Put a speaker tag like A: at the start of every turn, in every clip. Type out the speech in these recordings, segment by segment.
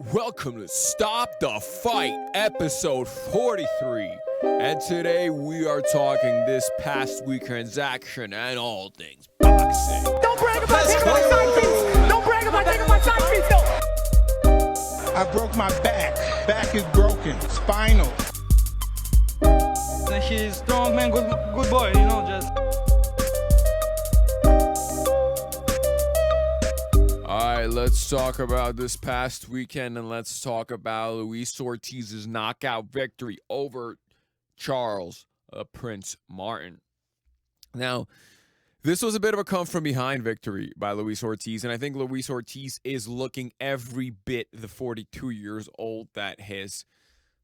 A: Welcome to Stop the Fight, episode 43. And today we are talking this past week transaction and all things boxing.
B: Don't brag about taking my side piece. Don't brag about taking my side piece, though.
C: I broke my back. Back is broken. Spinal.
D: And he's strong man, good boy, you know, just.
A: All right, let's talk about this past weekend and let's talk about Luis Ortiz's knockout victory over Charles Prince Martin. Now, this was a bit of a come from behind victory by Luis Ortiz, and I think Luis Ortiz is looking every bit the 42 years old that his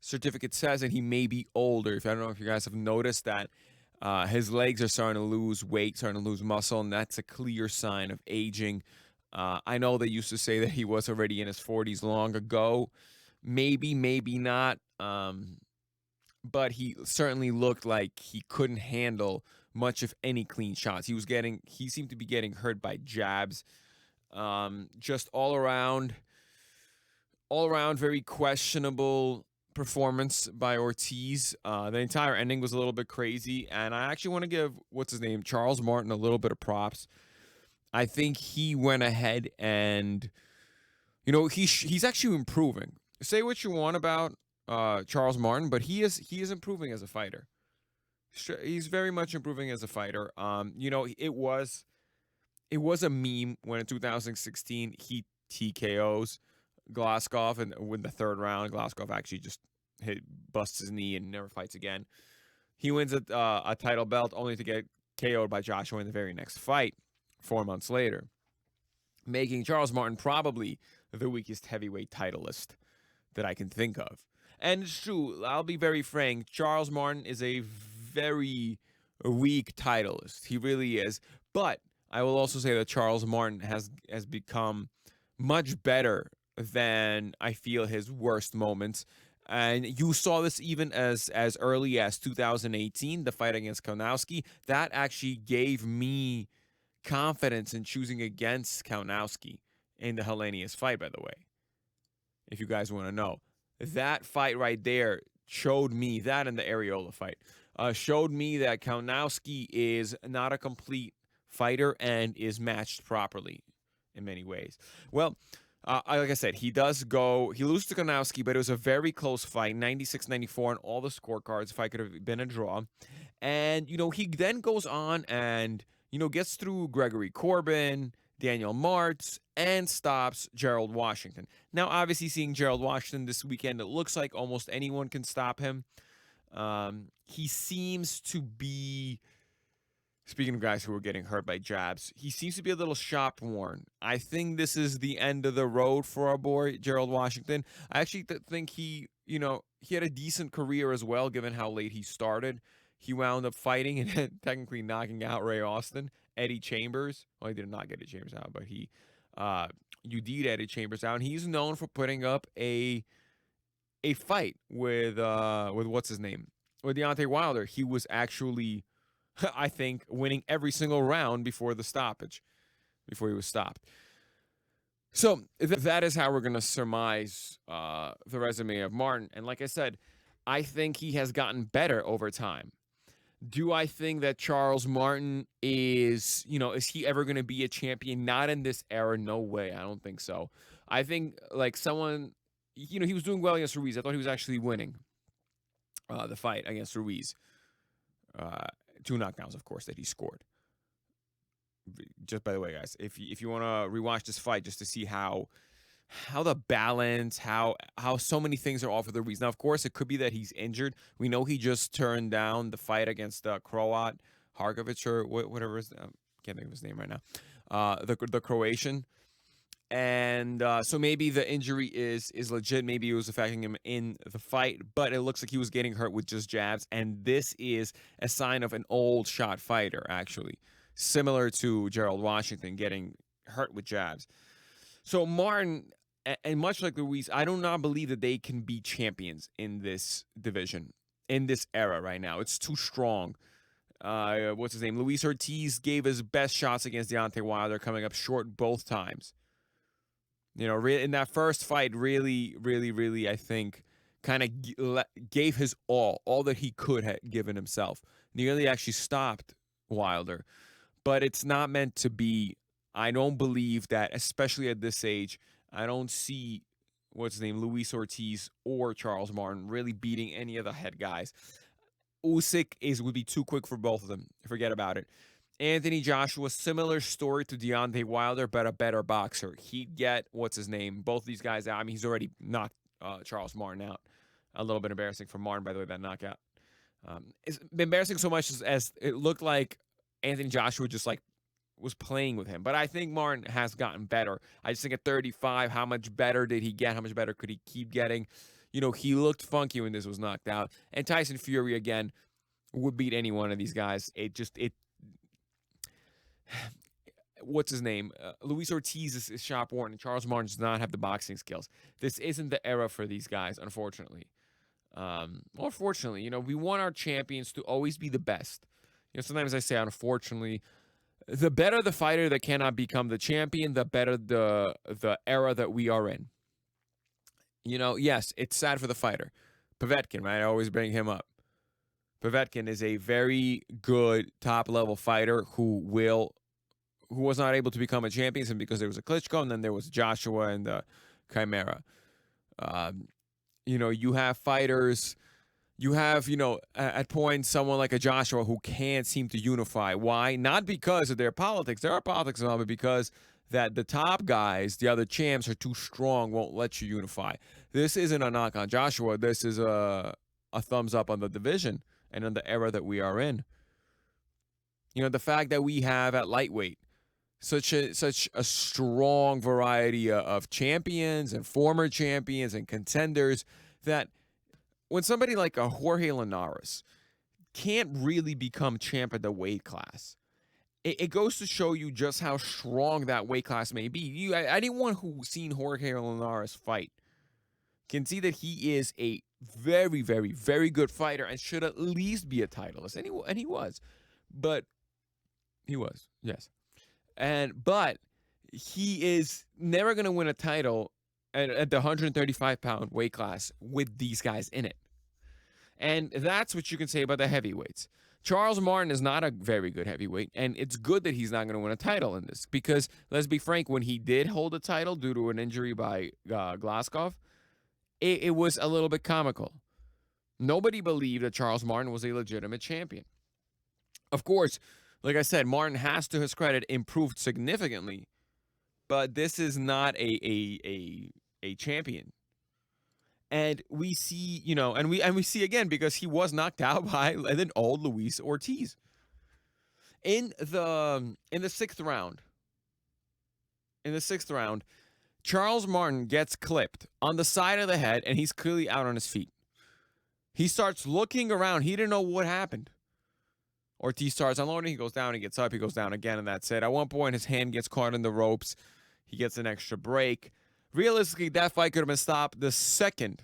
A: certificate says, and he may be older. I don't know if you guys have noticed that his legs are starting to lose weight, starting to lose muscle, and that's a clear sign of aging. I know they used to say that he was already in his 40s long ago. Maybe not. But he certainly looked like he couldn't handle much of any clean shots. He seemed to be getting hurt by jabs. Just all around very questionable performance by Ortiz. The entire ending was a little bit crazy, and I actually want to give Charles Martin a little bit of props. I think he went ahead and, he's actually improving. Say what you want about Charles Martin, but he is improving as a fighter. He's very much improving as a fighter. It was a meme when in 2016 he TKOs Glaskov and win the third round. Glaskov actually just busts his knee and never fights again. He wins a title belt only to get KO'd by Joshua in the very next fight 4 months later, making Charles Martin probably the weakest heavyweight titleist that I can think of. And it's true, I'll be very frank, Charles Martin is a very weak titleist. He really is. But I will also say that Charles Martin has become much better than I feel his worst moments. And you saw this even as early as 2018, the fight against Kaunowski. That actually gave me confidence in choosing against Kaunowski in the Helenius fight, by the way. If you guys want to know. That fight right there showed me, that and the Areola fight, showed me that Kaunowski is not a complete fighter and is matched properly in many ways. Well, like I said, he loses to Kaunowski, but it was a very close fight, 96-94 on all the scorecards. The fight could have been a draw. And, he then goes on and gets through Gregory Corbin, Daniel Martz, and stops Gerald Washington. Now, obviously, seeing Gerald Washington this weekend, it looks like almost anyone can stop him. He seems to be, speaking of guys who are getting hurt by jabs, he seems to be a little shop-worn. I think this is the end of the road for our boy, Gerald Washington. I actually think he had a decent career as well, given how late he started. He wound up fighting and technically knocking out Ray Austin, Eddie Chambers. Well, he did not get Eddie Chambers out, but he UD'd Eddie Chambers out. And he's known for putting up a fight with what's his name? With Deontay Wilder. He was actually, I think, winning every single round before the stoppage, before he was stopped. So that is how we're going to surmise the resume of Martin. And like I said, I think he has gotten better over time. Do I think that Charles Martin is he ever going to be a champion? Not in this era. No way. I don't think so. I think like someone, he was doing well against Ruiz. I thought he was actually winning the fight against Ruiz. 2 knockdowns, of course, that he scored. Just by the way, guys, if you want to rewatch this fight just to see how the balance, how so many things are off for the Ruiz. Now, of course, it could be that he's injured. We know he just turned down the fight against Croat, Harkovic, or whatever his name. Can't think of his name right now. The Croatian. And so maybe the injury is legit. Maybe it was affecting him in the fight. But it looks like he was getting hurt with just jabs. And this is a sign of an old shot fighter, actually. Similar to Gerald Washington getting hurt with jabs. So Martin, and much like Ruiz, I do not believe that they can be champions in this division, in this era right now. It's too strong. What's his name? Luis Ortiz gave his best shots against Deontay Wilder, coming up short both times. In that first fight, really, really, really, I think, kind of gave his all that he could have given himself. Nearly actually stopped Wilder. But it's not meant to be. I don't believe that, especially at this age, I don't see, Luis Ortiz or Charles Martin really beating any of the head guys. Usyk would be too quick for both of them. Forget about it. Anthony Joshua, similar story to Deontay Wilder, but a better boxer. He'd get, both of these guys out. I mean, he's already knocked Charles Martin out. A little bit embarrassing for Martin, by the way, that knockout. It's embarrassing so much as it looked like Anthony Joshua just was playing with him. But I think Martin has gotten better. I just think at 35, how much better did he get? How much better could he keep getting? He looked funky when this was knocked out. And Tyson Fury, again, would beat any one of these guys. What's his name? Luis Ortiz is shop worn, and Charles Martin does not have the boxing skills. This isn't the era for these guys, unfortunately. Or fortunately, we want our champions to always be the best. Sometimes I say, unfortunately, the better the fighter that cannot become the champion, the better the era that we are in. Yes, it's sad for the fighter. Povetkin, right? I always bring him up. Povetkin is a very good top-level fighter who was not able to become a champion because there was a Klitschko, and then there was Joshua and the Chimera. You have fighters. You have, at points, someone like a Joshua who can't seem to unify. Why? Not because of their politics. There are politics involved, but because that the top guys, the other champs, are too strong, won't let you unify. This isn't a knock on Joshua. This is a thumbs up on the division and on the era that we are in. The fact that we have at lightweight such a strong variety of champions and former champions and contenders that when somebody like a Jorge Linares can't really become champ at the weight class, it goes to show you just how strong that weight class may be. Anyone who's seen Jorge Linares fight can see that he is a very, very, very good fighter and should at least be a titleist. And he was. But he was, yes. But he is never going to win a title at the 135-pound weight class with these guys in it. And that's what you can say about the heavyweights. Charles Martin is not a very good heavyweight, and it's good that he's not going to win a title in this because, let's be frank, when he did hold a title due to an injury by Glaskov, it was a little bit comical. Nobody believed that Charles Martin was a legitimate champion. Of course, like I said, Martin has, to his credit, improved significantly, but this is not a champion. And we see, and we see again because he was knocked out by an old Luis Ortiz in the sixth round. In the sixth round, Charles Martin gets clipped on the side of the head, and he's clearly out on his feet. He starts looking around. He didn't know what happened. Ortiz starts unloading. He goes down. He gets up. He goes down again, and that's it. At one point, his hand gets caught in the ropes. He gets an extra break. Realistically, that fight could have been stopped the second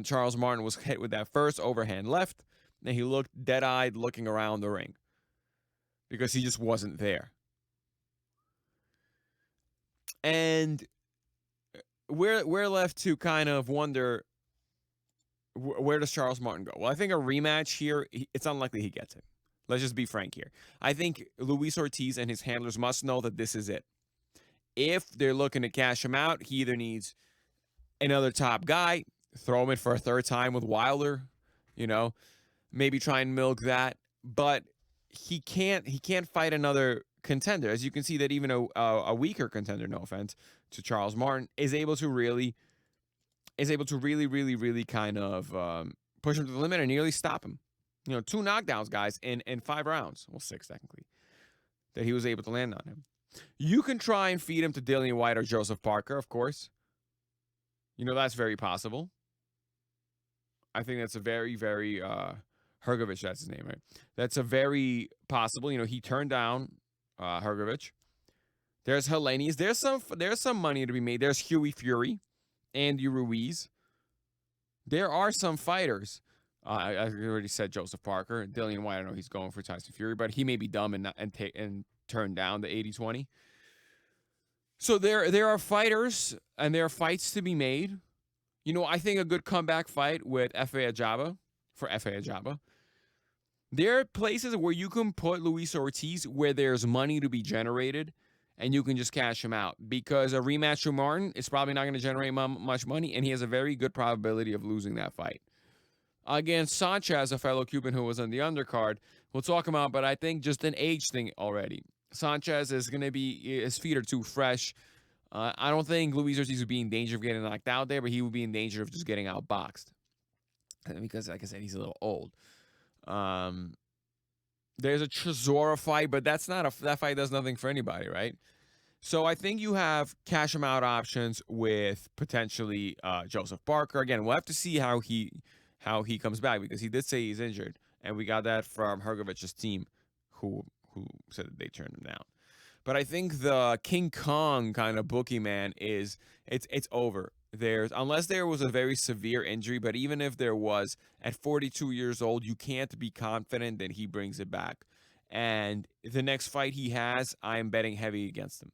A: Charles Martin was hit with that first overhand left, and he looked dead-eyed looking around the ring because he just wasn't there. And we're left to kind of wonder, where does Charles Martin go? Well, I think a rematch here, it's unlikely he gets it. Let's just be frank here. I think Luis Ortiz and his handlers must know that this is it. If they're looking to cash him out, he either needs another top guy, throw him in for a third time with Wilder, maybe try and milk that. But he can't fight another contender. As you can see, that even a weaker contender, no offense to Charles Martin, is able to really, really kind of push him to the limit and nearly stop him. 2 knockdowns, guys, in 5 rounds. Well, 6 technically, that he was able to land on him. You can try and feed him to Dillian White or Joseph Parker, of course. That's very possible. I think that's a very, very, Hrgovic, that's his name, right? That's a very possible. He turned down Hrgovic. There's Helenius. There's some money to be made. There's Huey Fury, Andy Ruiz. There are some fighters. I already said Joseph Parker. Dillian White, I know he's going for Tyson Fury, but he may be dumb and turn down the 80-20. So there are fighters and there are fights to be made. I think a good comeback fight with Efe Ajaba for Efe Ajaba. There are places where you can put Luis Ortiz where there's money to be generated and you can just cash him out, because a rematch with Martin is probably not going to generate much money, and he has a very good probability of losing that fight. Against Sanchez, a fellow Cuban who was on the undercard, we'll talk about, but I think just an age thing already. Sanchez is going to be, his feet are too fresh. I don't think Luis Ortiz would be in danger of getting knocked out there, but he would be in danger of just getting outboxed. Because, like I said, he's a little old. There's a Chisora fight, but that fight does nothing for anybody, right? So I think you have cash him out options with potentially Joseph Parker. Again, we'll have to see how he comes back, because he did say he's injured, and we got that from Hrgovic's team, who said that they turned him down. But I think the King Kong kind of bookie, man, it's over. Unless there was a very severe injury, but even if there was, at 42 years old, you can't be confident that he brings it back. And the next fight he has, I am betting heavy against him.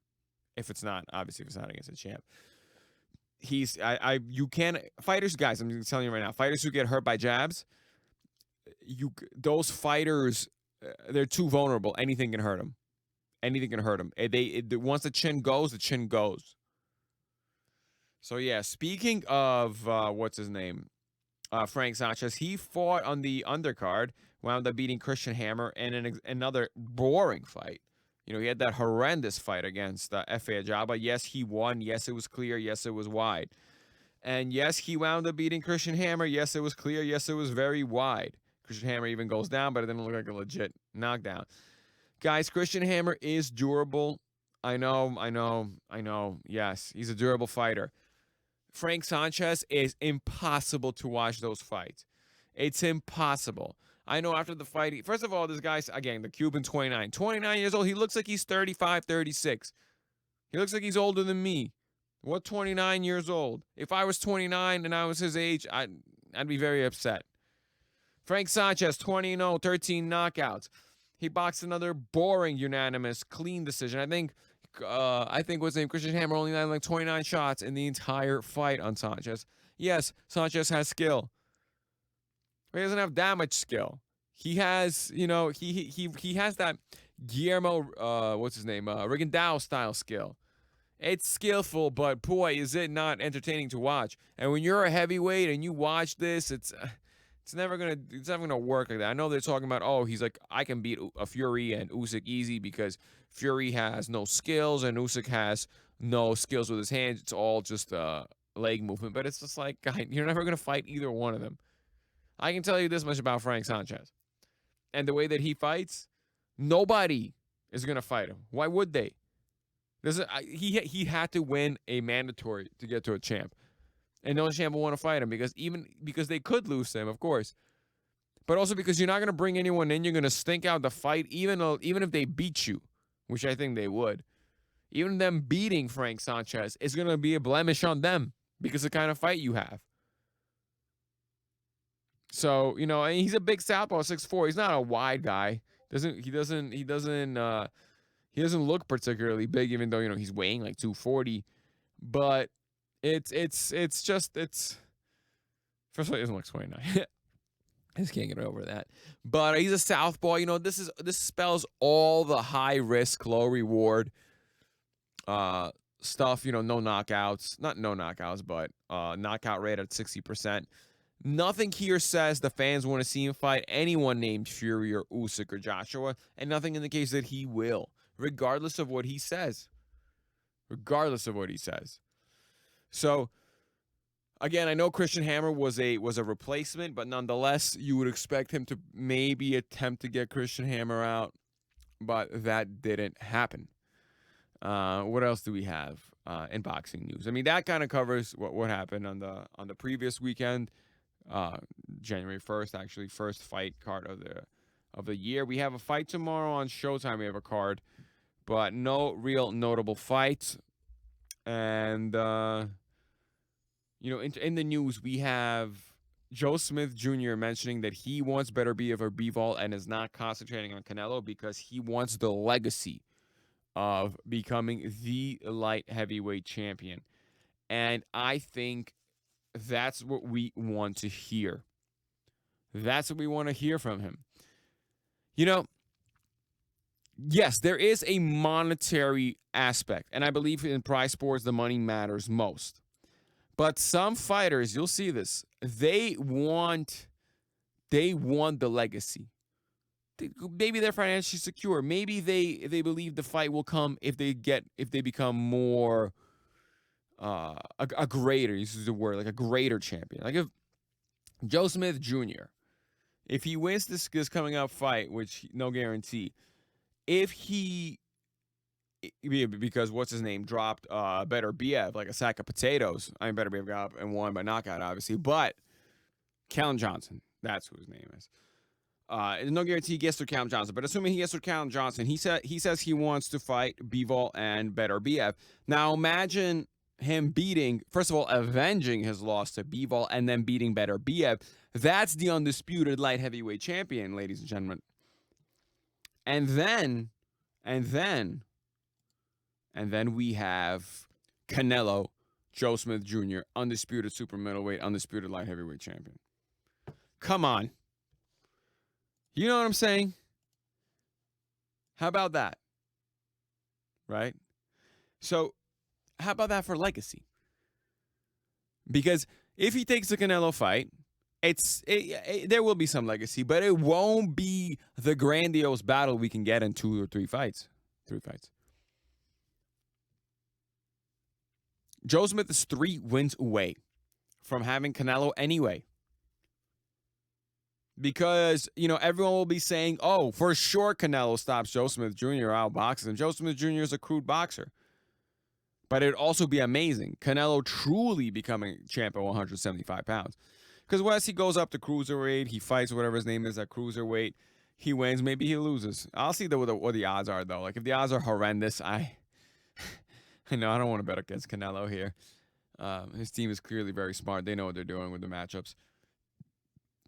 A: If it's not against a champ. Fighters, guys, I'm telling you right now, fighters who get hurt by jabs, those fighters, they're too vulnerable. Anything can hurt them. Anything can hurt them. Once the chin goes, the chin goes. So, yeah, speaking of, what's his name? Frank Sanchez, he fought on the undercard, wound up beating Christian Hammer in another boring fight. He had that horrendous fight against Efe Ajaba. Yes, he won. Yes, it was clear. Yes, it was wide. And yes, he wound up beating Christian Hammer. Yes, it was clear. Yes, it was very wide. Christian Hammer even goes down, but it didn't look like a legit knockdown. Guys, Christian Hammer is durable. I know. Yes, he's a durable fighter. Frank Sanchez is impossible to watch those fights. It's impossible. I know after the fight, first of all, this guy's, again, the Cuban, 29 years old. He looks like he's 35, 36. He looks like he's older than me. What, 29 years old? If I was 29 and I was his age, I'd be very upset. Frank Sanchez, 20-0, 13 knockouts. He boxed another boring, unanimous, clean decision. I think what's his name, Christian Hammer, only landed like 29 shots in the entire fight on Sanchez. Yes, Sanchez has skill. He doesn't have that much skill. He has, he has that Guillermo, what's his name, Rigondeaux style skill. It's skillful, but boy, is it not entertaining to watch. And when you're a heavyweight and you watch this, it's never gonna work like that. I know they're talking about, he's like, I can beat a Fury and Usyk easy because Fury has no skills and Usyk has no skills with his hands. It's all just leg movement. But it's just like, guy, you're never gonna fight either one of them. I can tell you this much about Frank Sanchez. And the way that he fights, nobody is going to fight him. Why would they? He had to win a mandatory to get to a champ. And no champ will want to fight him because they could lose him, of course. But also because you're not going to bring anyone in. You're going to stink out the fight, even if they beat you, which I think they would. Even them beating Frank Sanchez is going to be a blemish on them because of the kind of fight you have. So, and he's a big southpaw, 6'4". He's not a wide guy. He doesn't look particularly big, even though, he's weighing like 240. But it's first of all, he doesn't look 29. I just can't get over that. But he's a southpaw. This spells all the high risk, low reward stuff. No knockouts, not no knockouts, but knockout rate at 60%. Nothing here says the fans want to see him fight anyone named Fury or Usyk or Joshua, and nothing indicates that he will, regardless of what he says. So, again, I know Christian Hammer was a replacement, but nonetheless, you would expect him to maybe attempt to get Christian Hammer out, but that didn't happen. What else do we have in boxing news? I mean, that kind of covers what happened on the previous weekend. January 1st, actually, first fight card of the year. We have a fight tomorrow on Showtime. We have a card, but no real notable fights. And in the news, we have Joe Smith Jr. mentioning that he wants Better Be of Bivol and is not concentrating on Canelo because he wants the legacy of becoming the light heavyweight champion. And I think that's what we want to hear. That's what we want to hear from him. You know, yes, there is a monetary aspect, and I believe in prize sports, the money matters most. But some fighters, you'll see this, they want the legacy. Maybe they're financially secure. Maybe they believe the fight will come if they become more a greater, this is the word, like a greater champion. Like if Joe Smith Jr., if he wins this coming up fight, which no guarantee, if he, because what's his name dropped Better Biev like a sack of potatoes. I mean, Better Biev got up and won by knockout, obviously, but Callum Johnson, that's who his name is. There's no guarantee he gets through Callum Johnson, but assuming he gets through Callum Johnson, he says he wants to fight Bivol and Better Biev. Now imagine him beating, first of all, avenging his loss to Bivol and then beating Better Biev. That's the undisputed light heavyweight champion, ladies and gentlemen. And then we have Canelo, Joe Smith Jr., undisputed super middleweight, undisputed light heavyweight champion. Come on. You know what I'm saying? How about that? Right? So, how about that for legacy? Because if he takes the Canelo fight, there will be some legacy, but it won't be the grandiose battle we can get in 2 or 3 fights. 3 fights. Joe Smith is 3 wins away from having Canelo anyway. Because, you know, everyone will be saying, oh, for sure Canelo stops Joe Smith Jr. out boxing. Joe Smith Jr. is a crude boxer. But it would also be amazing. Canelo truly becoming champ at 175 pounds. Because once he goes up to cruiserweight, he fights whatever his name is at cruiserweight, he wins, maybe he loses. I'll see what the odds are, though. Like, if the odds are horrendous, I know I don't want to bet against Canelo here. His team is clearly very smart. They know what they're doing with the matchups.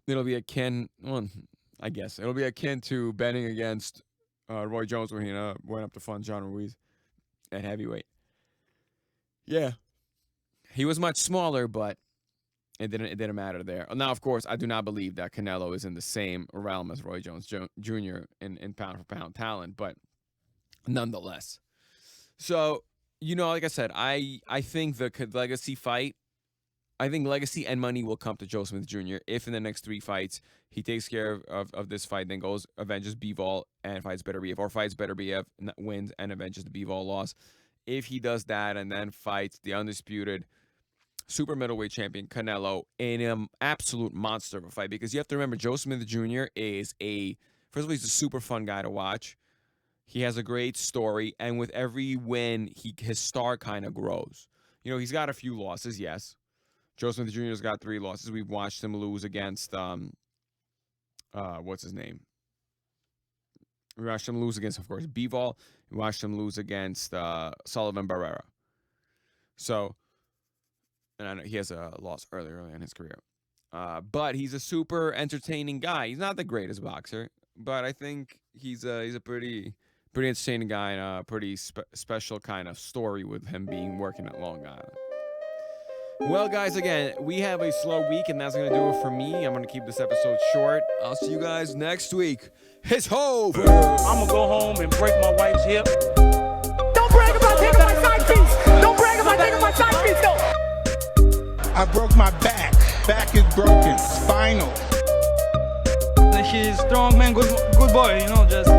A: It'll be akin, well, I guess, it'll be akin to betting against Roy Jones when he went up to fund John Ruiz at heavyweight. Yeah. He was much smaller, but it didn't matter there. Now, of course, I do not believe that Canelo is in the same realm as Roy Jones Jr. in pound-for-pound talent, but nonetheless. So, you know, like I said, I think the legacy fight, I think legacy and money will come to Joe Smith Jr. if in the next 3 fights he takes care of this fight, then goes, avenges Bivol and fights Better Biev, or fights Better Biev, wins, and avenges the Bivol loss. If he does that and then fights the undisputed super middleweight champion Canelo in an absolute monster of a fight, because you have to remember Joe Smith Jr. is first of all, he's a super fun guy to watch. He has a great story, and with every win, his star kind of grows. You know, he's got a few losses, yes. Joe Smith Jr. has got 3 losses. We've watched him lose against what's his name? We watched him lose against, of course, Bivol. We watched him lose against Sullivan Barrera. So, and I know he has a loss earlier in his career. But he's a super entertaining guy. He's not the greatest boxer, but I think he's a pretty entertaining guy, and a pretty special kind of story with him working at Long Island. Well, guys, again, we have a slow week, and that's going to do it for me. I'm going to keep this episode short. I'll see you guys next week. It's over.
D: I'm gonna go home and break my wife's hip.
B: Don't brag about taking my side piece. Don't brag about taking my side piece, no.
C: I broke my back. Back is broken. Spinal.
D: And she's strong, man, good boy, you know, just